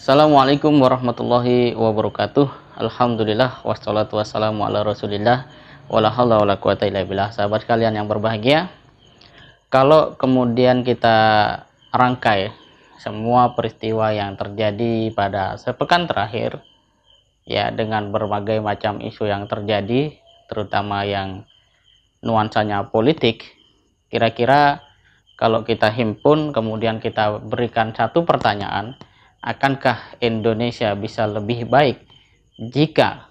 Assalamualaikum warahmatullahi wabarakatuh. Alhamdulillah wassalatu wassalamu ala rasulillah wala haula wala quwata illa billah. Sahabat sekalian yang berbahagia, kalau kemudian kita rangkai semua peristiwa yang terjadi pada sepekan terakhir, ya, dengan berbagai macam isu yang terjadi, terutama yang nuansanya politik, kira-kira kalau kita himpun kemudian kita berikan satu pertanyaan, akankah Indonesia bisa lebih baik jika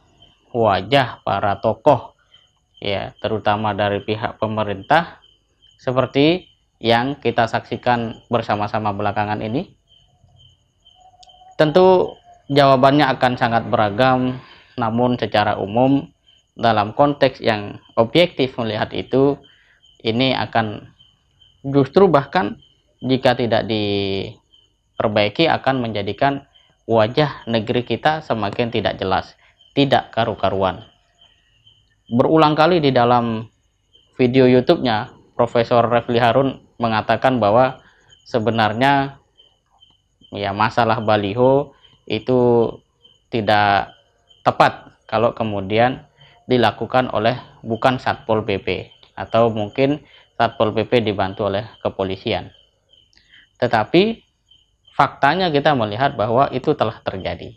wajah para tokoh, ya, terutama dari pihak pemerintah seperti yang kita saksikan bersama-sama belakangan ini? Tentu jawabannya akan sangat beragam, namun secara umum dalam konteks yang objektif melihat itu, ini akan justru bahkan jika tidak diperbaiki akan menjadikan wajah negeri kita semakin tidak jelas, tidak karu-karuan. Berulang kali di dalam video YouTube-nya, Profesor Refli Harun mengatakan bahwa sebenarnya, ya, masalah baliho itu tidak tepat kalau kemudian dilakukan oleh bukan Satpol PP, atau mungkin Satpol PP dibantu oleh kepolisian. Tetapi faktanya kita melihat bahwa itu telah terjadi.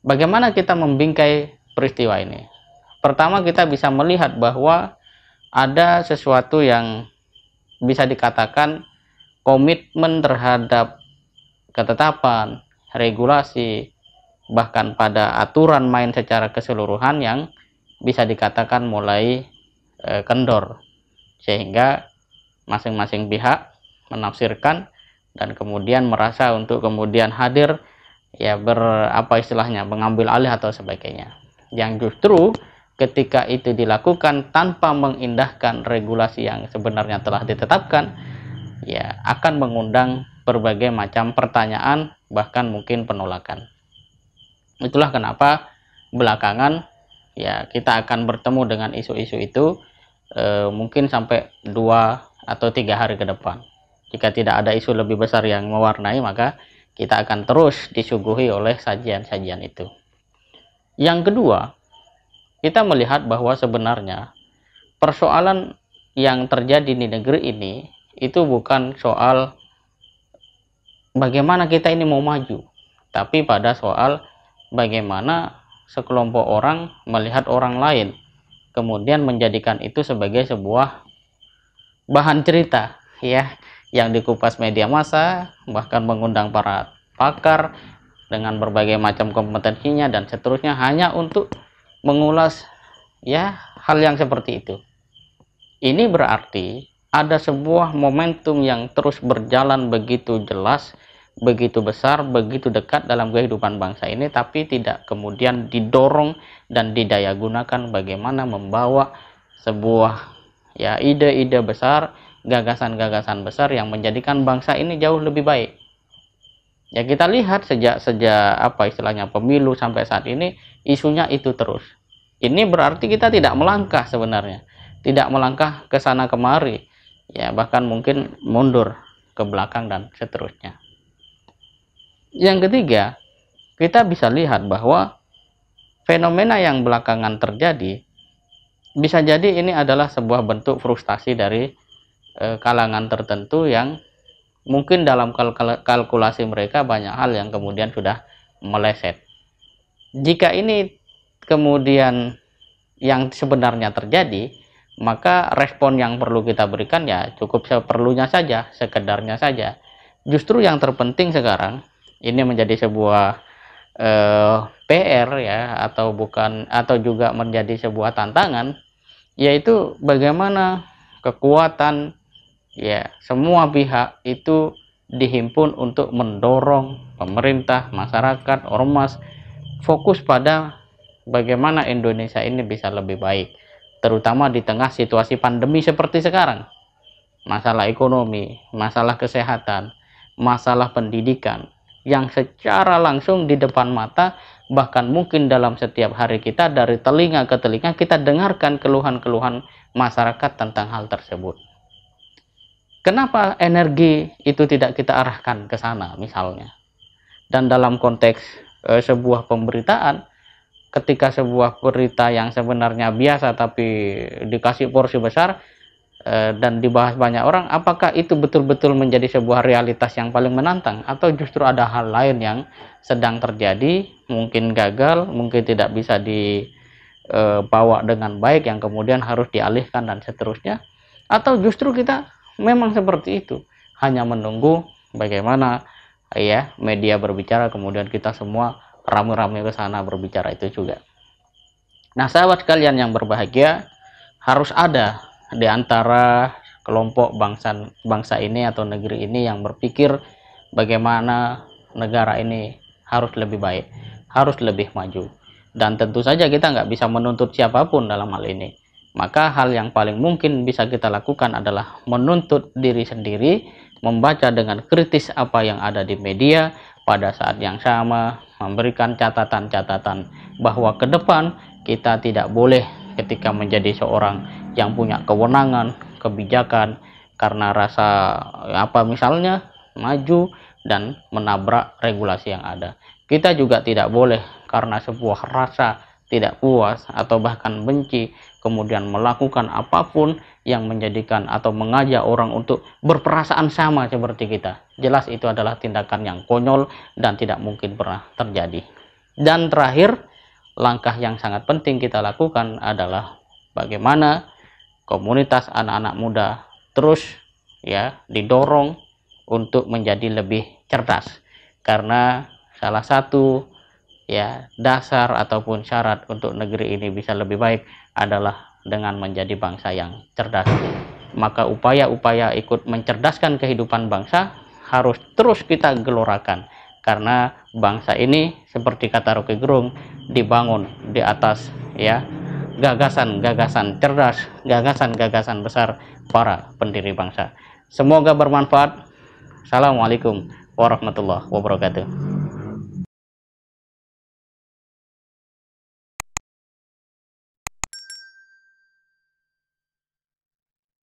Bagaimana kita membingkai peristiwa ini? Pertama, kita bisa melihat bahwa ada sesuatu yang bisa dikatakan komitmen terhadap ketetapan, regulasi, bahkan pada aturan main secara keseluruhan yang bisa dikatakan mulai kendor, sehingga masing-masing pihak menafsirkan dan kemudian merasa untuk kemudian hadir, ya, mengambil alih atau sebagainya, yang justru ketika itu dilakukan tanpa mengindahkan regulasi yang sebenarnya telah ditetapkan, ya, akan mengundang berbagai macam pertanyaan, bahkan mungkin penolakan. Itulah kenapa belakangan, ya, kita akan bertemu dengan isu-isu itu mungkin sampai 2 atau 3 hari ke depan. Jika tidak ada isu lebih besar yang mewarnai, maka kita akan terus disuguhi oleh sajian-sajian itu. Yang kedua, kita melihat bahwa sebenarnya persoalan yang terjadi di negeri ini itu bukan soal bagaimana kita ini mau maju, tapi pada soal bagaimana sekelompok orang melihat orang lain, kemudian menjadikan itu sebagai sebuah bahan cerita, ya, yang dikupas media massa, bahkan mengundang para pakar dengan berbagai macam kompetensinya dan seterusnya hanya untuk mengulas, ya, hal yang seperti itu. Ini berarti ada sebuah momentum yang terus berjalan begitu jelas, begitu besar, begitu dekat dalam kehidupan bangsa ini, tapi tidak kemudian didorong dan didaya gunakan bagaimana membawa sebuah, ya, ide-ide besar, gagasan-gagasan besar yang menjadikan bangsa ini jauh lebih baik. Ya, kita lihat sejak pemilu sampai saat ini isunya itu terus. Ini berarti kita tidak melangkah sebenarnya, tidak melangkah ke sana kemari, ya, bahkan mungkin mundur ke belakang dan seterusnya. Yang ketiga, kita bisa lihat bahwa fenomena yang belakangan terjadi bisa jadi ini adalah sebuah bentuk frustasi dari kalangan tertentu yang mungkin dalam kalkulasi mereka banyak hal yang kemudian sudah meleset. Jika ini kemudian yang sebenarnya terjadi, maka respon yang perlu kita berikan, ya, cukup seperlunya saja, sekedarnya saja. Justru yang terpenting sekarang ini menjadi sebuah PR, ya, atau juga menjadi sebuah tantangan, yaitu bagaimana kekuatan, ya, semua pihak itu dihimpun untuk mendorong pemerintah, masyarakat, ormas fokus pada bagaimana Indonesia ini bisa lebih baik, terutama di tengah situasi pandemi seperti sekarang. Masalah ekonomi, masalah kesehatan, masalah pendidikan yang secara langsung di depan mata, bahkan mungkin dalam setiap hari kita, dari telinga ke telinga kita dengarkan keluhan-keluhan masyarakat tentang hal tersebut. Kenapa energi itu tidak kita arahkan ke sana misalnya? Dan dalam konteks sebuah pemberitaan, ketika sebuah berita yang sebenarnya biasa tapi dikasih porsi besar dan dibahas banyak orang, apakah itu betul-betul menjadi sebuah realitas yang paling menantang, atau justru ada hal lain yang sedang terjadi, mungkin gagal, mungkin tidak bisa dibawa dengan baik, yang kemudian harus dialihkan dan seterusnya, atau justru kita memang seperti itu, hanya menunggu bagaimana ya media berbicara, kemudian kita semua rame-rame ke sana berbicara itu juga. Nah, sahabat sekalian yang berbahagia, harus ada di antara kelompok bangsa ini atau negeri ini yang berpikir bagaimana negara ini harus lebih baik, harus lebih maju. Dan tentu saja kita nggak bisa menuntut siapapun dalam hal ini. Maka hal yang paling mungkin bisa kita lakukan adalah menuntut diri sendiri, membaca dengan kritis apa yang ada di media, pada saat yang sama memberikan catatan-catatan bahwa ke depan kita tidak boleh ketika menjadi seorang yang punya kewenangan, kebijakan, karena rasa misalnya maju dan menabrak regulasi yang ada. Kita juga tidak boleh karena sebuah rasa tidak puas atau bahkan benci kemudian melakukan apapun yang menjadikan atau mengajak orang untuk berperasaan sama seperti kita. Jelas itu adalah tindakan yang konyol dan tidak mungkin pernah terjadi. Dan terakhir, langkah yang sangat penting kita lakukan adalah bagaimana komunitas anak-anak muda terus didorong untuk menjadi lebih cerdas, karena salah satu dasar ataupun syarat untuk negeri ini bisa lebih baik adalah dengan menjadi bangsa yang cerdas. Maka upaya-upaya ikut mencerdaskan kehidupan bangsa harus terus kita gelorakan, karena bangsa ini seperti kata Rocky Gerung dibangun di atas gagasan-gagasan cerdas, gagasan-gagasan besar para pendiri bangsa. Semoga bermanfaat. Assalamualaikum warahmatullahi wabarakatuh.